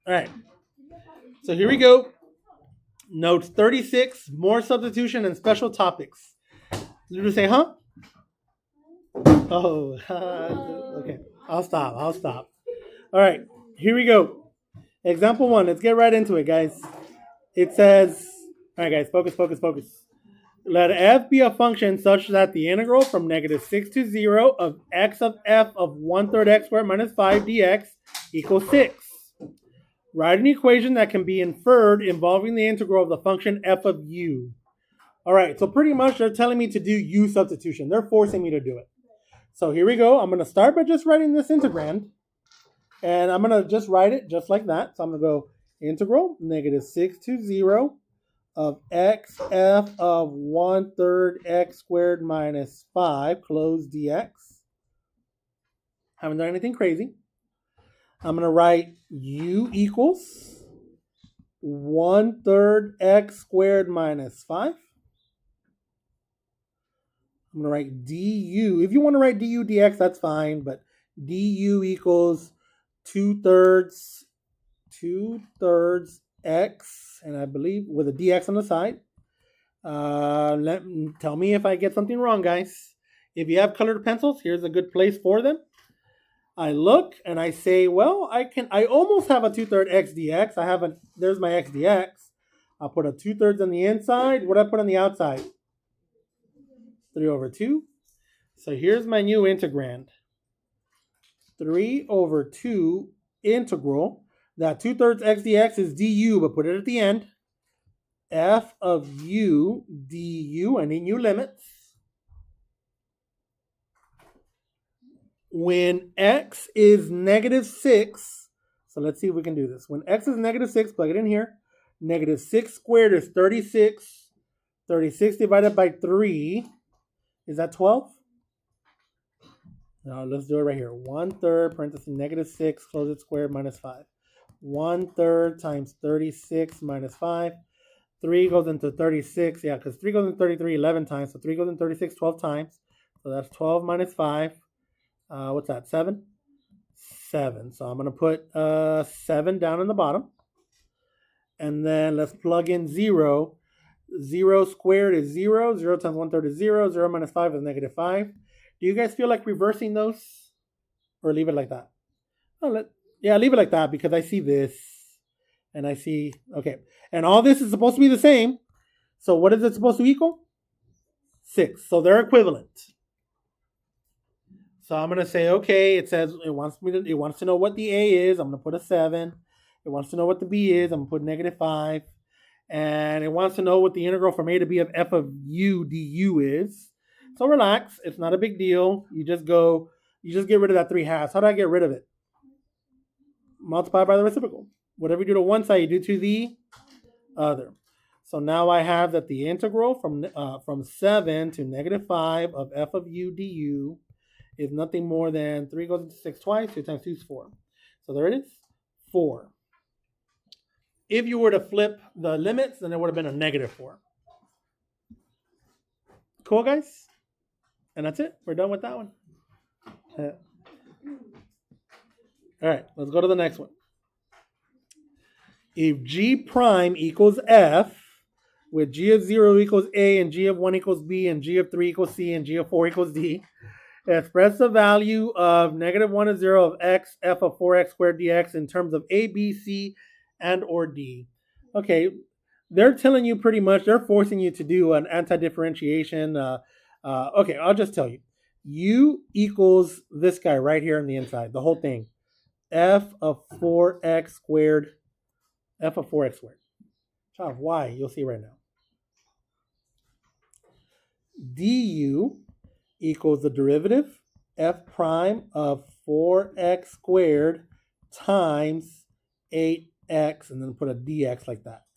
All right. So here we go. Note 36, more substitution and special topics. Did you say, huh? Oh, okay. I'll stop. I'll stop. All right. Here we go. Example one. Let's get right into it, guys. It says, all right, guys, focus, focus, focus. Let f be a function such that the integral from negative 6 to 0 of x of f of 1/3 x squared minus 5 dx equals 6. Write an equation that can be inferred involving the integral of the function f of u. All right, so pretty much they're telling me to do u substitution. They're forcing me to do it. So here we go. I'm going to start by just writing this integrand. And I'm going to just write it just like that. So I'm going to go integral negative 6 to 0 of x f of 1/3 x squared minus 5 close dx. Haven't done anything crazy. I'm going to write u equals 1/3 x squared minus 5. I'm going to write du. If you want to write du dx, that's fine. But du equals 2/3 x, and I believe with a dx on the side. Tell me if I get something wrong, guys. If you have colored pencils, here's a good place for them. I look and I say, well, I almost have a 2/3 x dx. There's my x dx. I'll put a 2/3 on the inside. What do I put on the outside? 3/2. So here's my new integrand. 3/2 integral. That 2/3 x dx is du, but put it at the end. F of u du, any new limits. When x is negative 6, so let's see if we can do this. When x is negative 6, plug it in here. Negative 6 squared is 36. 36 divided by 3, is that 12? No, let's do it right here. 1/3 parenthesis negative 6, close it squared, minus 5. 1/3 times 36 minus 5. 3 goes into 36, yeah, because 3 goes into 33 11 times. So 3 goes into 36 12 times. So that's 12 minus 5. What's that, 7? 7. So I'm going to put 7 down in the bottom. And then let's plug in 0. 0 squared is 0. 0 times 1/3 is 0. 0 minus 5 is negative 5. Do you guys feel like reversing those? Or leave it like that? Leave it like that because I see this. And I see, okay. And all this is supposed to be the same. So what is it supposed to equal? 6. So they're equivalent. So I'm going to say, okay, it says it wants to know what the A is. I'm going to put a 7. It wants to know what the B is. I'm going to put negative 5. And it wants to know what the integral from A to B of f of u du is. So relax. It's not a big deal. You just get rid of that 3/2. How do I get rid of it? Multiply by the reciprocal. Whatever you do to one side, you do to the other. So now I have that the integral from 7 to negative 5 of f of u du is nothing more than 3 goes into 6 twice. 2 times 2 is 4. So there it is, 4. If you were to flip the limits, then it would have been a negative 4. Cool, guys? And that's it. We're done with that one. All right, let's go to the next one. If g prime equals f, with g of 0 equals a, and g of 1 equals b, and g of 3 equals c, and g of 4 equals d, express the value of negative 1 to 0 of x, f of 4x squared dx in terms of a, b, c, and or d. Okay, they're telling you pretty much, they're forcing you to do an anti-differentiation. Okay, I'll just tell you. U equals this guy right here on the inside, the whole thing. F of 4x squared. F of 4x squared. Child, why? You'll see right now. Du equals the derivative f prime of 4x squared times 8x, and then put a dx like that.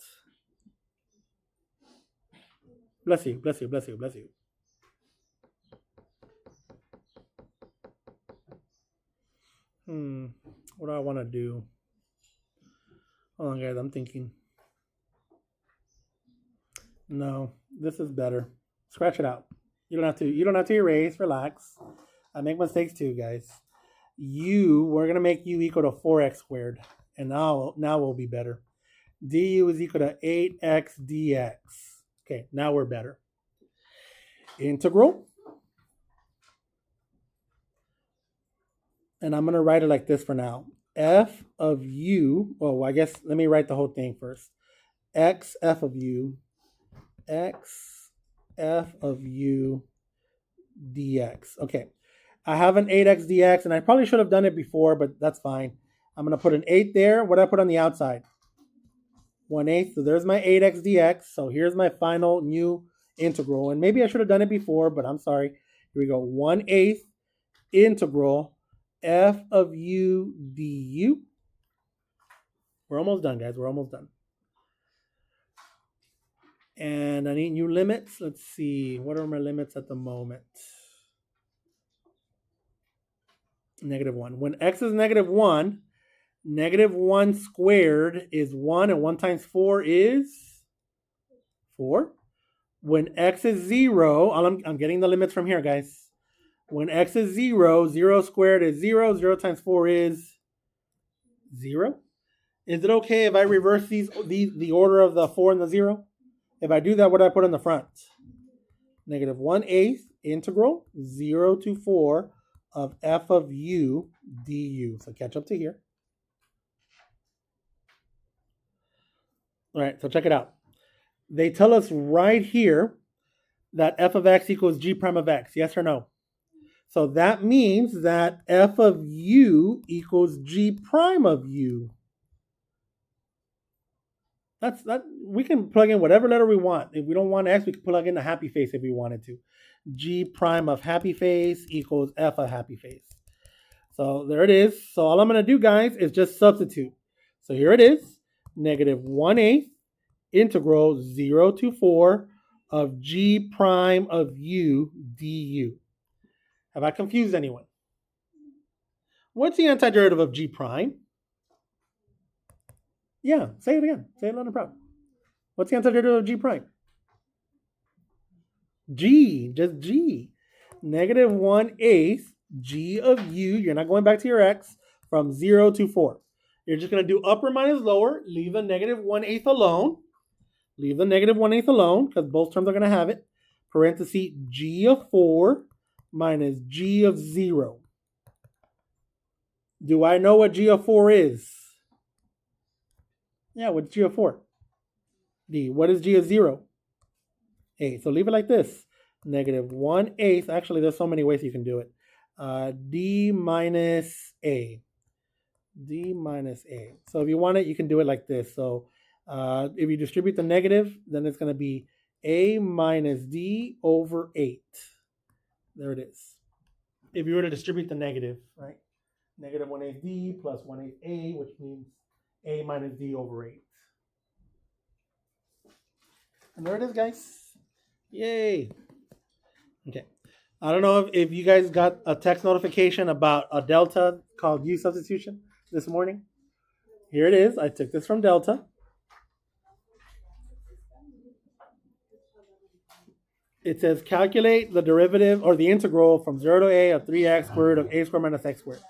Bless you, bless you, bless you, bless you. What do I want to do? Hold on, guys, I'm thinking. No, this is better. Scratch it out. You don't have to erase. Relax. I make mistakes too, guys. We're gonna make u equal to 4x squared. And now we'll be better. Du is equal to 8x dx. Okay, now we're better. Integral. And I'm going to write it like this for now. F of u, well, I guess let me write the whole thing first. X f of u, x f of u dx. Okay, I have an 8x dx, and I probably should have done it before, but that's fine. I'm going to put an 8 there. What do I put on the outside? 1/8. So there's my 8x dx. So here's my final new integral. And maybe I should have done it before, but I'm sorry. Here we go. 1/8 integral f of u du. We're almost done, guys. We're almost done. And I need new limits. Let's see. What are my limits at the moment? -1. When x is -1, -1 squared is 1, and 1 times 4 is 4. When x is 0, I'm getting the limits from here, guys. When x is 0, 0 squared is 0. 0 times 4 is 0. Is it okay if I reverse the order of the 4 and the 0? If I do that, what do I put in the front? -1/8 integral 0 to 4 of f of u du. So catch up to here. All right, so check it out. They tell us right here that f of x equals g prime of x. Yes or no? So that means that f of u equals g prime of u. That we can plug in whatever letter we want. If we don't want x, we can plug in a happy face if we wanted to. G prime of happy face equals f of happy face. So there it is. So all I'm going to do, guys, is just substitute. So here it is. -1/8 integral 0 to 4 of g prime of u du. Have I confused anyone? What's the antiderivative of g prime? Yeah, say it again. Say it loud and proud. What's the antiderivative of g prime? G, just g. -1/8 g of u, you're not going back to your x, from 0 to 4. You're just going to do upper minus lower, leave the -1/8 alone. Leave the -1/8 alone, because both terms are going to have it. Parenthesis g of 4 minus g of 0. Do I know what g of 4 is? Yeah, what's g of 4? D. What is g of 0? A. So leave it like this. -1/8. Actually, there's so many ways you can do it. D minus A. D minus A. So if you want it, you can do it like this. So if you distribute the negative, then it's going to be A minus D over 8. There it is. If you were to distribute the negative, right? -1/8 D plus 1/8 A, which means A minus D over 8. And there it is, guys. Yay. Okay. I don't know if you guys got a text notification about a delta called U substitution this morning. Here it is. I took this from Delta. It says calculate the derivative or the integral from 0 to a of 3x squared of a squared minus x squared.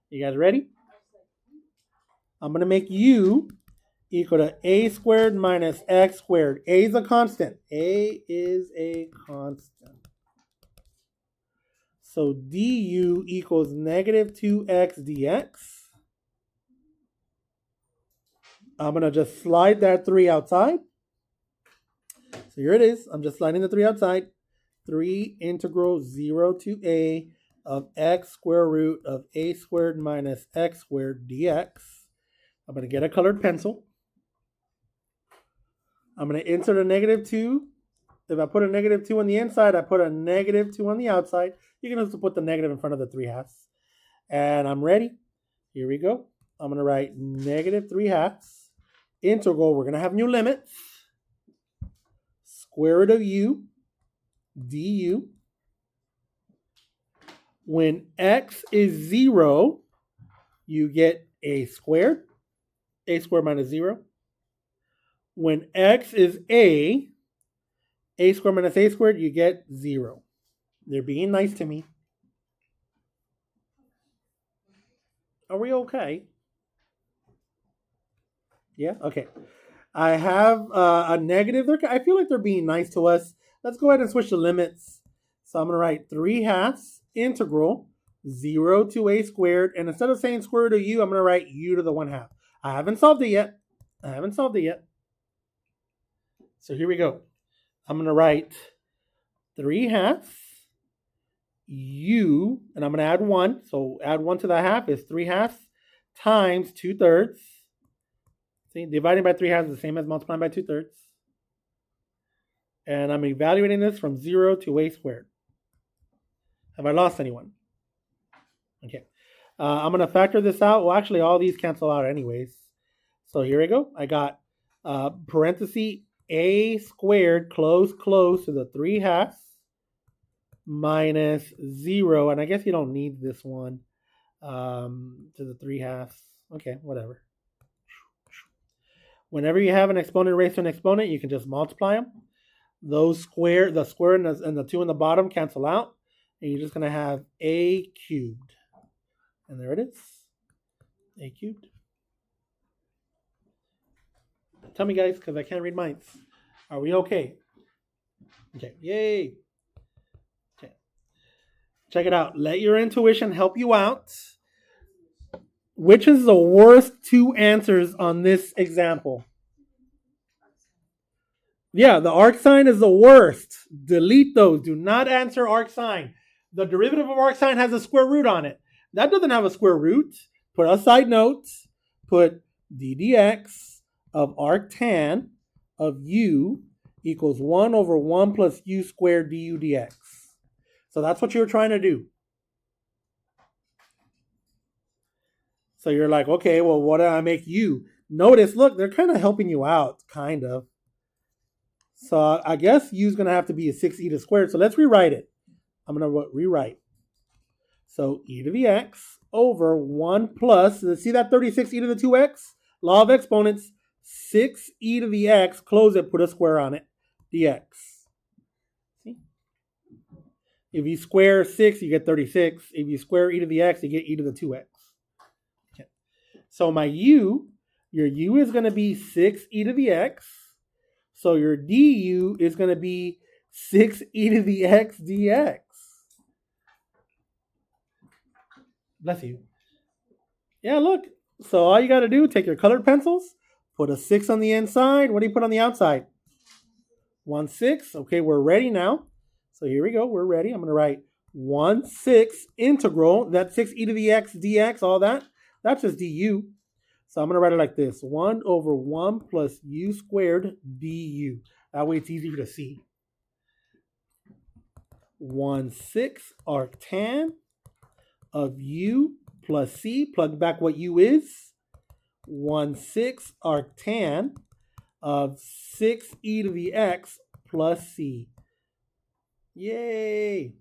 You guys ready? I'm going to make u equal to a squared minus x squared. A is a constant. A is a constant. So du equals -2x dx. I'm going to just slide that 3 outside. So here it is. I'm just sliding the 3 outside. 3 integral 0 to a of x square root of a squared minus x squared dx. I'm going to get a colored pencil. I'm going to insert a -2. If I put a -2 on the inside, I put a -2 on the outside. You can also put the negative in front of the 3/2. And I'm ready. Here we go. I'm going to write -3/2 integral. We're going to have new limits. Square root of u du. When x is 0, you get a squared minus 0. When x is a squared minus a squared, you get 0. They're being nice to me. Are we okay? Yeah? Okay. I have a negative. I feel like they're being nice to us. Let's go ahead and switch the limits. So I'm going to write 3/2 integral 0 to a squared. And instead of saying square root of u, I'm going to write u to the 1/2. I haven't solved it yet. So here we go. I'm going to write 3/2 u, and I'm going to add 1. So add 1 to the half is 3/2 times 2/3. See, dividing by 3/2 is the same as multiplying by 2/3. And I'm evaluating this from 0 to a squared. Have I lost anyone? Okay. I'm going to factor this out. Well, actually, all these cancel out anyways. So here we go. I got parenthesis a squared close to the 3/2 minus 0. And I guess you don't need this one to the 3/2. Okay, whatever. Whenever you have an exponent raised to an exponent, you can just multiply them. The square and the 2 in the bottom cancel out. And you're just going to have a cubed. And there it is. A cubed. Tell me, guys, because I can't read minds. Are we okay? Okay. Yay. Okay. Check it out. Let your intuition help you out. Which is the worst two answers on this example? Yeah, the arc sign is the worst. Delete those. Do not answer arc sign. The derivative of arc sign has a square root on it. That doesn't have a square root. Put a side note. Put d dx of arctan of u equals 1 over 1 plus u squared du dx. So that's what you're trying to do. So you're like, okay, well, what do I make u? Notice, look, they're kind of helping you out, kind of. So I guess u is going to have to be a 6e to the squared. So let's rewrite it. I'm going to rewrite. So e to the x over 1 plus, see that 36 e to the 2x? Law of exponents, 6e to the x, close it, put a square on it, dx. See? If you square 6, you get 36. If you square e to the x, you get e to the 2x. Okay. So my u, your u is going to be 6e to the x. So your du is going to be 6e to the x dx. Bless you. Yeah, look. So all you got to do, take your colored pencils, put a 6 on the inside. What do you put on the outside? 1/6. Okay, we're ready now. So here we go. We're ready. I'm going to write 1/6 integral. That's 6e to the x dx, all that. That's just du. So I'm going to write it like this. 1 over 1 plus u squared du. That way it's easier to see. 1/6 arctan of u plus c. Plug back what u is. 1/6 arctan of 6e to the x plus c. Yay!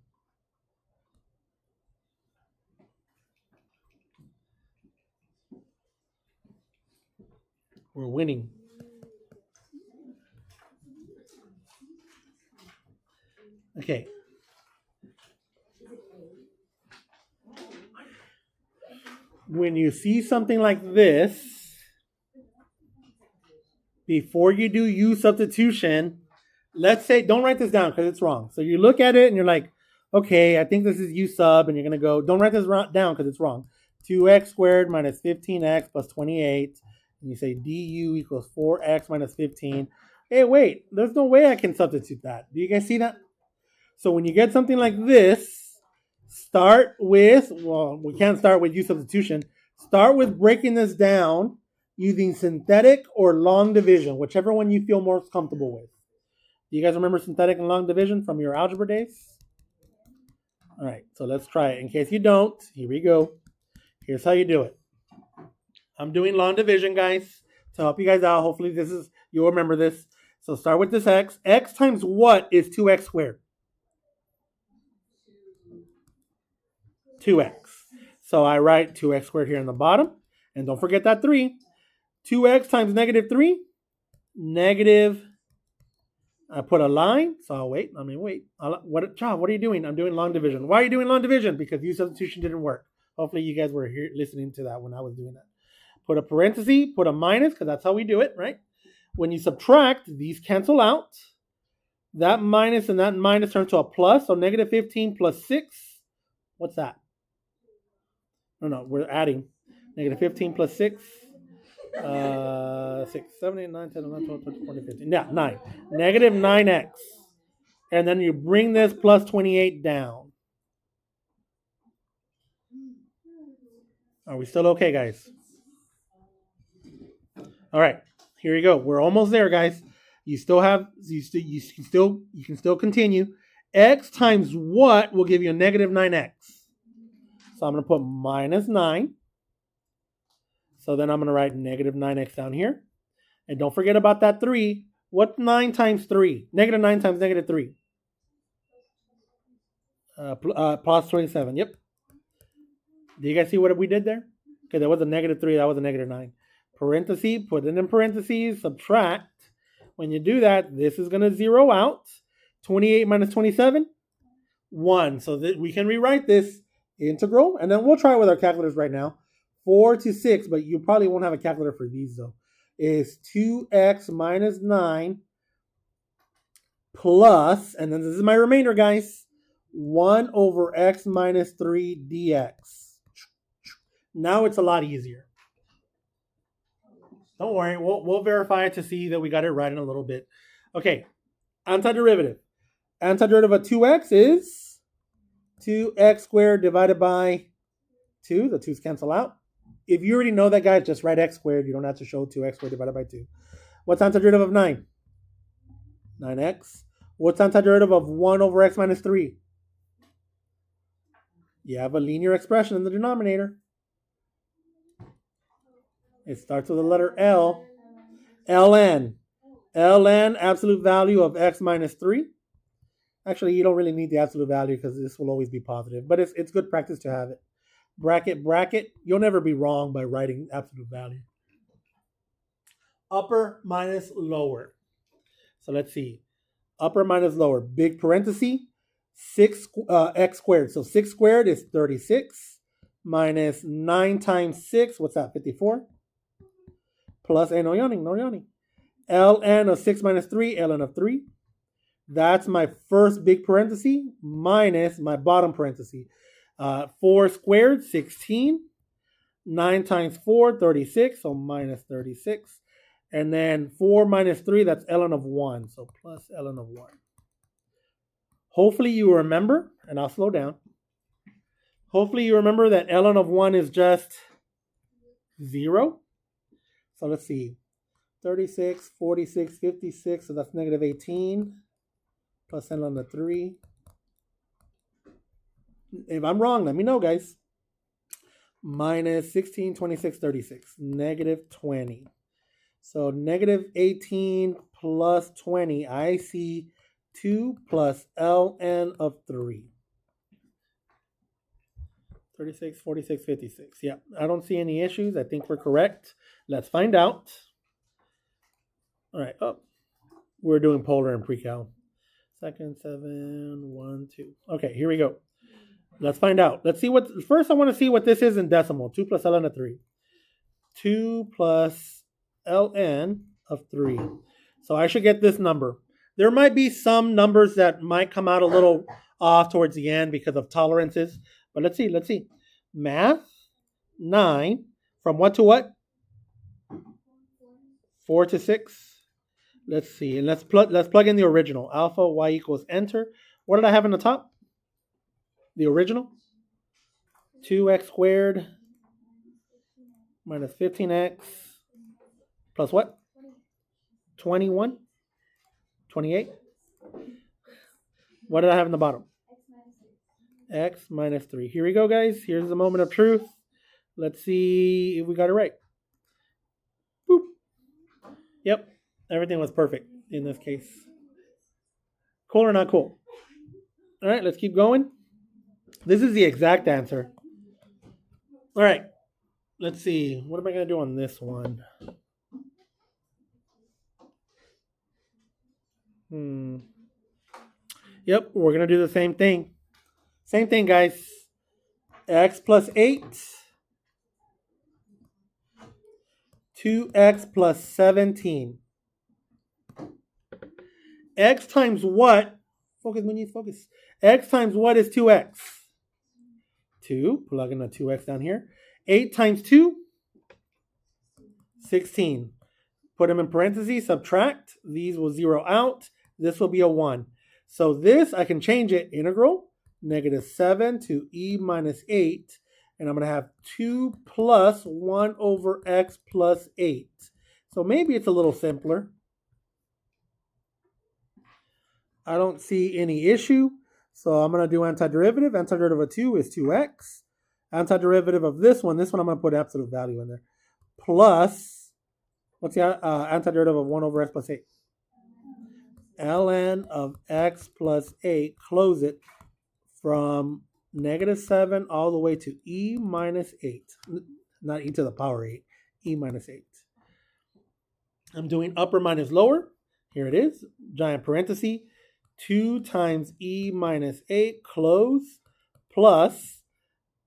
We're winning. Okay. When you see something like this, before you do u substitution, let's say, don't write this down because it's wrong. So you look at it and you're like, okay, I think this is u sub, and you're going to go, don't write this down because it's wrong. 2x squared minus 15x plus 28. And you say du equals 4x minus 15. Hey, wait, there's no way I can substitute that. Do you guys see that? So when you get something like this, start with, well, we can't start with u substitution. Start with breaking this down using synthetic or long division, whichever one you feel most comfortable with. Do you guys remember synthetic and long division from your algebra days? All right, so let's try it. In case you don't, here we go. Here's how you do it. I'm doing long division, guys, to help you guys out. Hopefully you'll remember this. So start with this x. X times what is 2x squared? 2x. So I write 2x squared here in the bottom. And don't forget that 3. 2x times negative 3. Negative. I put a line. So I'll wait. John, what are you doing? I'm doing long division. Why are you doing long division? Because u substitution didn't work. Hopefully you guys were here listening to that when I was doing that. put a parenthesis, put a minus, because that's how we do it, right? When you subtract, these cancel out. That minus and that minus turn to a plus. So negative 15 plus 6. What's that? No, we're adding. Negative 15 plus 6. 6, 7, 8, 9, 10, 11, 12, 13, 14, 15. Yeah, 9. Negative 9x. And then you bring this plus 28 down. Are we still okay, guys? All right, here you go. We're almost there, guys. You can still continue. X times what will give you a negative 9x? So I'm going to put minus 9. So then I'm going to write negative 9x down here. And don't forget about that 3. What's 9 times 3? Negative 9 times negative 3. Plus 27. Yep. Do you guys see what we did there? Okay, that was a negative 3. That was a negative 9. Parentheses, put it in parentheses, subtract. When you do that, this is going to zero out. 28 minus 27, 1. So that we can rewrite this integral. And then we'll try it with our calculators right now. 4 to 6, but you probably won't have a calculator for these though, is 2x minus 9 plus, and then this is my remainder, guys, 1 over x minus 3 dx. Now it's a lot easier. Don't worry, we'll verify it to see that we got it right in a little bit. Okay, antiderivative. Antiderivative of 2x is 2x squared divided by 2. The 2's cancel out. If you already know that, guys, just write x squared. You don't have to show 2x squared divided by 2. What's antiderivative of 9? 9x. What's antiderivative of 1 over x minus 3? You have a linear expression in the denominator. It starts with the letter L. ln. ln, absolute value of x minus 3. Actually, you don't really need the absolute value because this will always be positive. But it's good practice to have it. Bracket, bracket. You'll never be wrong by writing absolute value. Upper minus lower. So let's see. Upper minus lower. Big parenthesis. 6 x squared. So 6 squared is 36. Minus 9 times 6. What's that? 54. Plus, no yawning. ln of 6 minus 3. ln of 3. That's my first big parenthesis minus my bottom parenthesis. 4 squared, 16. 9 times 4, 36. So minus 36. And then 4 minus 3, that's ln of 1. So plus ln of 1. Hopefully you remember, and I'll slow down. Hopefully you remember that ln of 1 is just 0. So let's see. 36, 46, 56. So that's negative 18. Plus ln of 3. If I'm wrong, let me know, guys. Minus 16, 26, 36. Negative 20. So negative 18 plus 20. I see 2 plus ln of 3. 36, 46, 56. Yeah, I don't see any issues. I think we're correct. Let's find out. All right. Oh, we're doing polar and pre-cal. Second, 7, 1, 2. Okay, here we go. Let's find out. Let's see what, first I want to see what this is in decimal. 2 plus ln of 3. 2 plus ln of 3. So I should get this number. There might be some numbers that might come out a little off towards the end because of tolerances. But let's see. Math, 9. From what to what? 4 to 6. Let's see. And let's plug in the original. Alpha, y equals enter. What did I have in the top? The original. 2x squared minus 15x plus what? 21? 28? What did I have in the bottom? X minus 3. Here we go, guys. Here's the moment of truth. Let's see if we got it right. Boop. Yep. Everything was perfect in this case. Cool or not cool? All right, let's keep going. This is the exact answer. All right. Let's see. What am I going to do on this one? Yep, we're going to do the same thing. Same thing, guys. X plus 8 2x plus 17. X times what? Focus, Muñiz, focus. X times what is 2x? 2. Plug in a 2x down here. 8 times 2? 16. Put them in parentheses, subtract. These will zero out. This will be a 1. So this, I can change it. Integral, -7 to e minus 8. And I'm going to have 2 plus 1 over x plus 8. So maybe it's a little simpler. I don't see any issue. So I'm going to do antiderivative. Antiderivative of 2 is 2x. Antiderivative of this one I'm going to put absolute value in there. Plus, what's the antiderivative of 1 over x plus 8? ln of x plus 8, close it, from -7 all the way to e minus 8. Not e to the power 8, e minus 8. I'm doing upper minus lower. Here it is, giant parenthesis. 2 times e minus 8, close, plus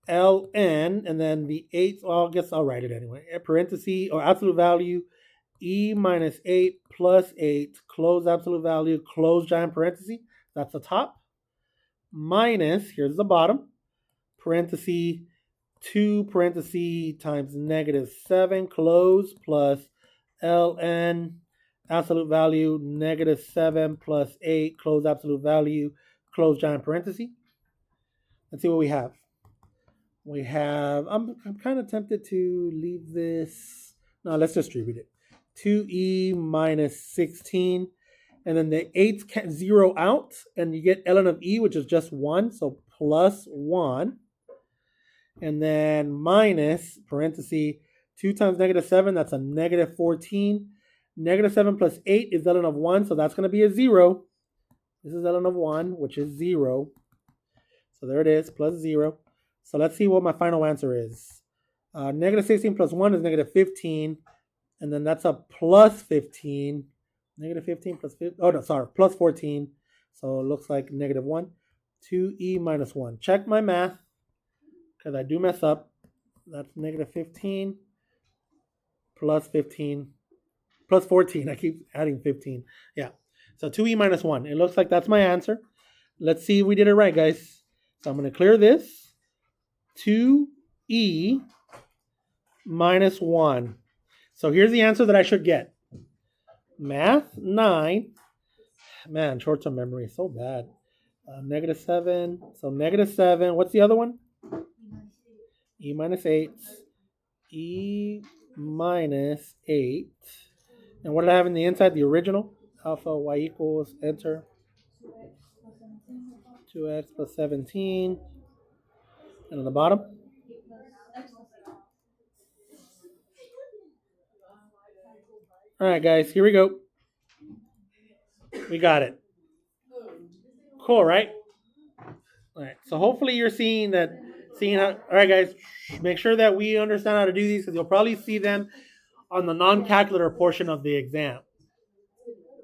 ln, and then the 8, well, I guess I'll write it anyway. Parenthesis, or absolute value, e minus 8 plus 8, close absolute value, close giant parenthesis. That's the top. Minus, here's the bottom, parenthesis, 2 parenthesis times -7, close, plus ln, absolute value, -7 plus 8, close absolute value, close giant parenthesis. Let's see what we have. We have, I'm kind of tempted to leave this. No, let's distribute it. 2e minus 16. And then the 8's can zero out. And you get ln of e, which is just 1. So plus 1. And then minus, parenthesis, 2 times -7. That's a -14. -7 plus 8 is ln of 1. So that's going to be a 0. This is ln of 1, which is 0. So there it is, plus 0. So let's see what my final answer is. -16 plus 1 is -15. And then that's a plus 15. -15 plus 15. Oh, no, sorry. Plus 14. So it looks like -1. 2e minus 1. Check my math, because I do mess up. That's -15 plus 15 plus 14. I keep adding 15. Yeah. So 2e minus 1. It looks like that's my answer. Let's see if we did it right, guys. So I'm going to clear this. 2e minus 1. So here's the answer that I should get. Math 9. Man, short-term memory is so bad. -7. So -7. What's the other one? E minus 8. E minus 8. And what did I have in the inside? The original. Alpha y equals, enter. 2x plus 17. And on the bottom? All right, guys, here we go. We got it. Cool, right? All right, so hopefully you're seeing how, all right, guys, make sure that we understand how to do these, because you'll probably see them on the non-calculator portion of the exam.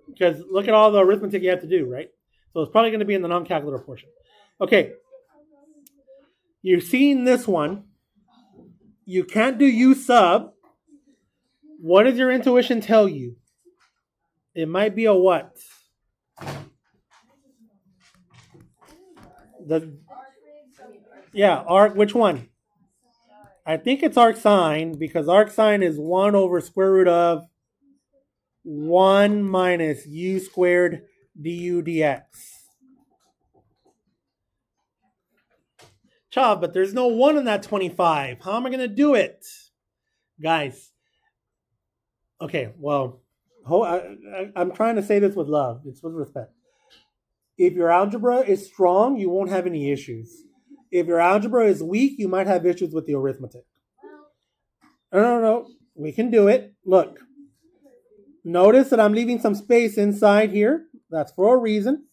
Because look at all the arithmetic you have to do, right? So it's probably going to be in the non-calculator portion. Okay. You've seen this one. You can't do U sub. What does your intuition tell you? It might be a what? Arc, which one? I think it's arc sine, because arc sine is 1 over square root of 1 minus u squared du dx. Chav, but there's no 1 in that 25. How am I going to do it? Guys. Okay, well, I'm trying to say this with love. It's with respect. If your algebra is strong, you won't have any issues. If your algebra is weak, you might have issues with the arithmetic. No. We can do it. Look. Notice that I'm leaving some space inside here. That's for a reason.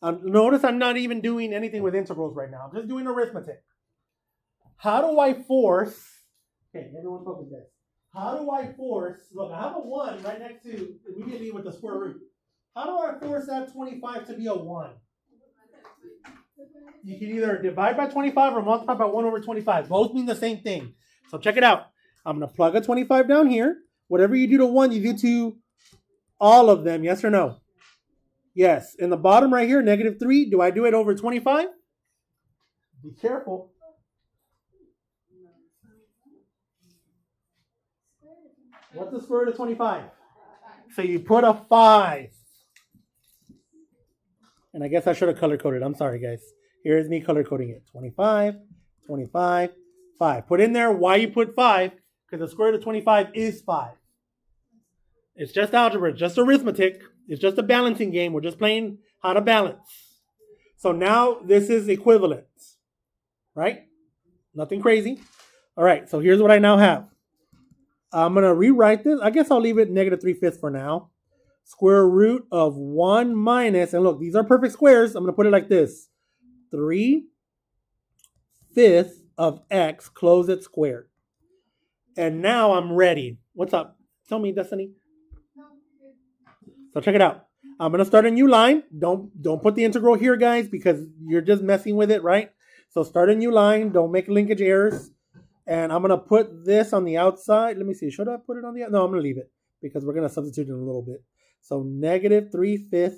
Notice I'm not even doing anything with integrals right now. I'm just doing arithmetic. How do I force... Okay, everyone focus this. How do I force... Look, I have a 1 right next to immediately with the square root. How do I force that 25 to be a 1? You can either divide by 25 or multiply by 1 over 25. Both mean the same thing. So check it out. I'm going to plug a 25 down here. Whatever you do to one, you do to all of them. Yes or no? Yes. In the bottom right here, negative 3. Do I do it over 25? Be careful. What's the square root of 25? So you put a 5. And I guess I should have color coded. I'm sorry, guys. Here's me color coding it. 25, 25, 5. Put in there why you put 5, because the square root of 25 is 5. It's just algebra. It's just arithmetic. It's just a balancing game. We're just playing how to balance. So now this is equivalent. Right? Nothing crazy. All right. So here's what I now have. I'm going to rewrite this. I guess I'll leave it negative 3/5 for now. Square root of 1 minus, and look, these are perfect squares. I'm going to put it like this. 3/5 of x, close it squared. And now I'm ready. What's up? Tell me, Destiny. So check it out. I'm going to start a new line. Don't put the integral here, guys, because you're just messing with it, right? So start a new line. Don't make linkage errors. And I'm going to put this on the outside. Let me see. Should I put it on the outside? No, I'm going to leave it because we're going to substitute in a little bit. So negative 3/5.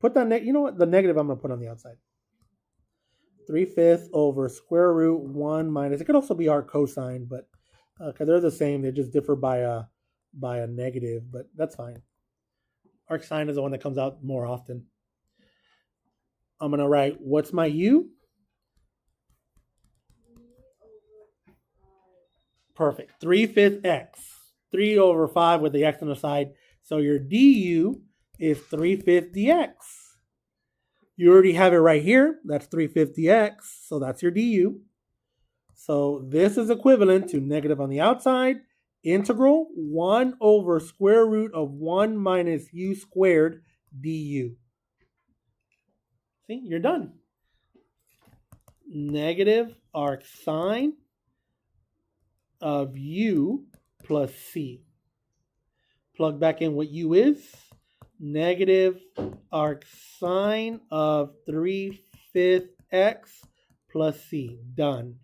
Put that, you know what? The negative I'm going to put on the outside. 3/5 over square root 1 minus. It could also be arc cosine, but because they're the same, they just differ by a negative, but that's fine. Arc sine is the one that comes out more often. I'm going to write, what's my u? Perfect. 3/5 x. 3 over 5 with the x on the side. So your du is 3/5 dx. You already have it right here. That's 3/5 dx. So that's your du. So this is equivalent to negative on the outside. Integral 1 over square root of 1 minus u squared du. See, you're done. Negative arc sine of u plus c. Plug back in what u is. Negative arc sine of 3/5 x plus c. Done.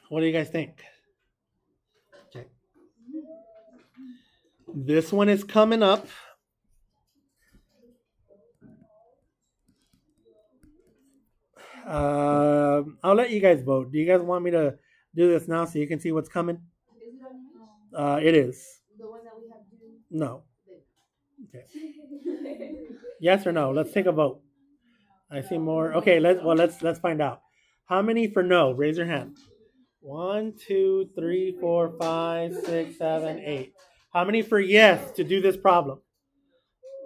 What do you guys think? Okay. This one is coming up. I'll let you guys vote. Do you guys want me to do this now so you can see what's coming? It is. The one that we have to do? No. Okay. Yes or no? Let's take a vote. I see more. Okay, let's find out. How many for no? Raise your hand. 1, 2, 3, 4, 5, 6, 7, 8. How many for yes to do this problem?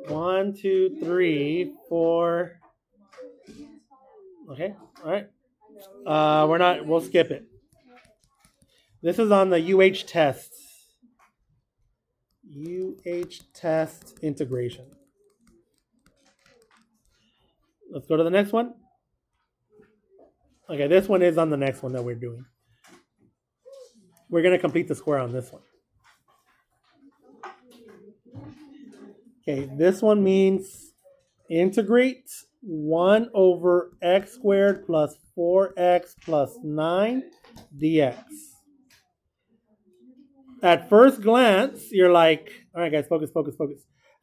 1, 2, 3, 4. Okay, all right. We'll skip it. This is on the UH test. UH test integration. Let's go to the next one. Okay, this one is on the next one that we're doing. We're going to complete the square on this one. Okay, this one means integrate 1 over x squared plus 4x plus 9 dx. At first glance, you're like, all right, guys, focus.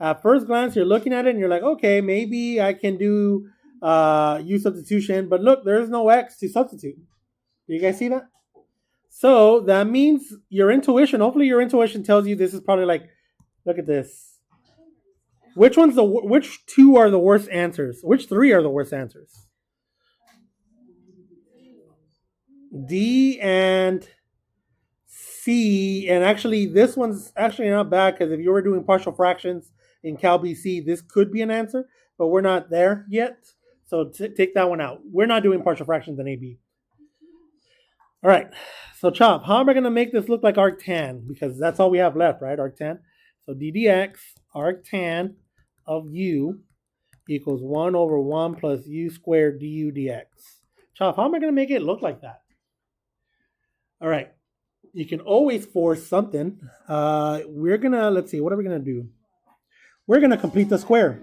At first glance, you're looking at it and you're like, okay, maybe I can do u substitution. But look, there's no x to substitute. Do you guys see that? So that means your intuition, hopefully your intuition tells you this is probably like, look at this. Which two are the worst answers? Which 3 are the worst answers? D and C. And actually, this one's actually not bad because if you were doing partial fractions in Cal BC, this could be an answer, but we're not there yet. So take that one out. We're not doing partial fractions in AB. All right. So Chop, how am I going to make this look like arctan? Because that's all we have left, right? Arctan. So d dx, arctan of u equals 1 over 1 plus u squared du dx. Chop, how am I going to make it look like that? All right. You can always force something. We're going to, let's see, what are we going to do? we're going to complete the square.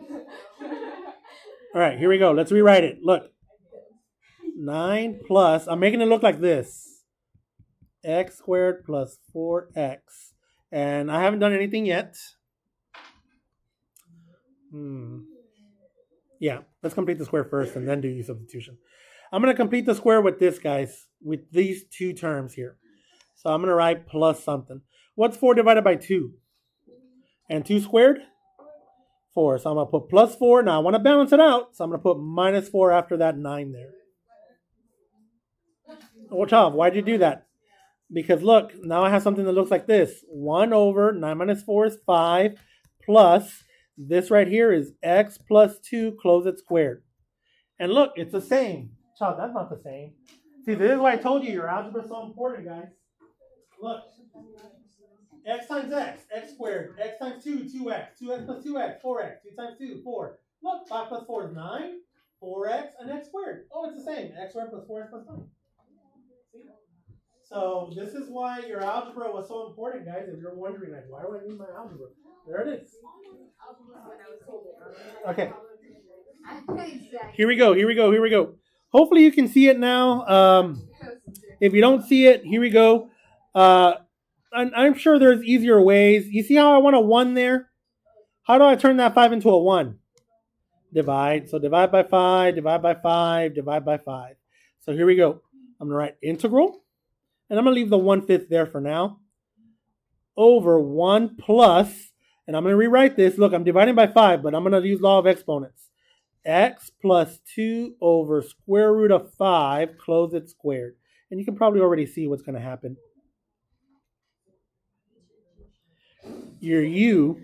All right, here we go. Let's rewrite it. Look. 9 plus, I'm making it look like this. X squared plus 4x. And I haven't done anything yet. Yeah, let's complete the square first and then do U substitution. I'm going to complete the square with this, guys, with these two terms here. So I'm going to write plus something. What's 4 divided by 2? And 2 squared? 4. So I'm going to put plus 4. Now I want to balance it out. So I'm going to put minus 4 after that 9 there. Oh, Chav, why did you do that? Because look, now I have something that looks like this. 1 over 9 minus 4 is 5 plus this right here is x plus 2, close it squared. And look, it's the same. Chav, that's not the same. See, this is why I told you your algebra is so important, guys. Look. X times x, x squared. X times 2, 2x. 2x plus 2x, 4x. 2 times 2, 4. Look, 5 plus 4 is 9. 4x and x squared. Oh, it's the same. X squared plus 4x plus 9. So this is why your algebra was so important, guys. If you're wondering, like, why do I need my algebra? There it is. Okay. Here we go. Hopefully you can see it now. If you don't see it, here we go. I'm sure there's easier ways. You see how I want a 1 there? How do I turn that 5 into a 1? Divide. So divide by 5, divide by 5, divide by 5. So here we go. I'm going to write integral. And I'm going to leave the 1/5 there for now. Over 1 plus, and I'm going to rewrite this. Look, I'm dividing by 5, but I'm going to use law of exponents. X plus 2 over square root of 5, close it squared. And you can probably already see what's going to happen. Your U,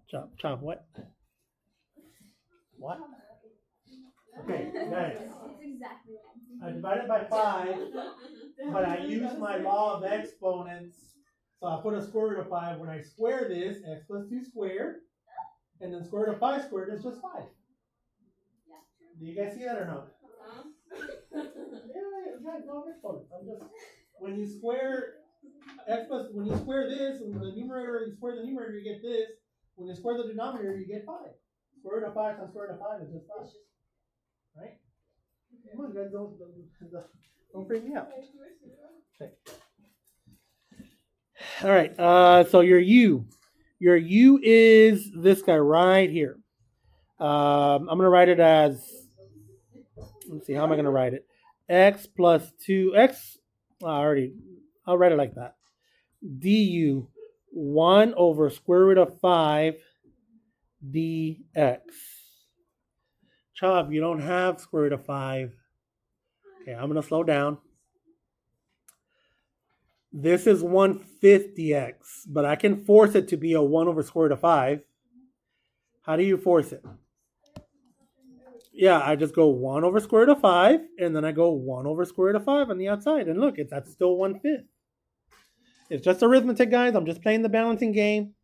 chop, what? What? Okay, guys. I divided by 5. But I use my law of exponents. So I put a square root of 5. When I square this, x plus 2 squared. And then square root of 5 squared is just 5. Do you guys see that or not? Yeah, law of exponents. When you square when you square this, when the numerator, you square the numerator, you get this. When you square the denominator, you get 5. Square root of 5 times square root of 5 is just 5. Right? Come on, guys, don't freak me out. Okay. All right. So your U is this guy right here. I'm going to write it as, let's see, how am I going to write it? X plus 2x. I'll write it like that. Du 1 over square root of 5 dx. Chav, you don't have square root of 5. Okay, I'm going to slow down. This is 1/5 dx, but I can force it to be a 1 over square root of 5. How do you force it? Yeah, I just go 1 over square root of 5, and then I go 1 over square root of 5 on the outside. And look, that's still 1/5. It's just arithmetic, guys. I'm just playing the balancing game.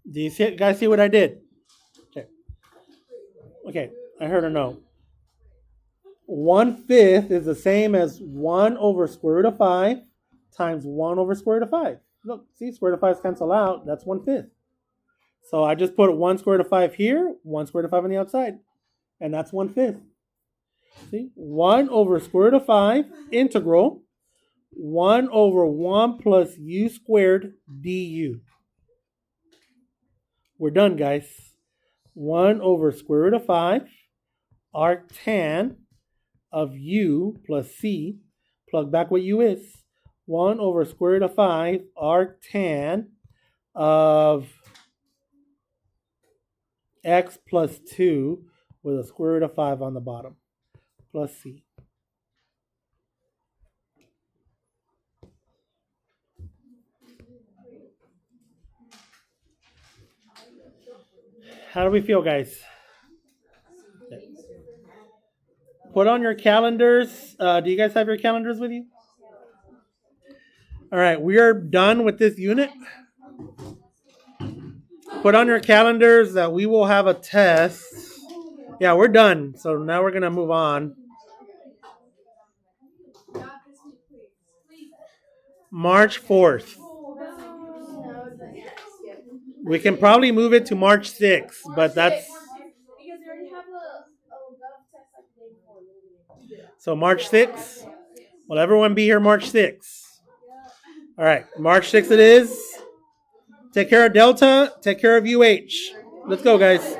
Do you guys see what I did? Okay, I heard a no. 1/5 is the same as 1 over square root of 5 times 1 over square root of 5. Look, see, square root of 5 cancel out. That's 1/5. So I just put 1 square root of 5 here, 1 square root of 5 on the outside. And that's 1/5. See, 1 over square root of 5, integral, 1 over 1 plus u squared du. We're done, guys. 1 over square root of 5, arctan of u plus c, plug back what u is, 1 over square root of 5, arctan of x plus 2 with a square root of 5 on the bottom, plus c. How do we feel, guys? Put on your calendars. Do you guys have your calendars with you? All right, we are done with this unit. Put on your calendars that we will have a test. Yeah, we're done. So now we're going to move on. March 4th. We can probably move it to March 6th, but that's... Because they already have a gov test like the day before. So March 6th? Will everyone be here March 6th? All right, March 6th it is. Take care of Delta. Take care of UH. Let's go, guys.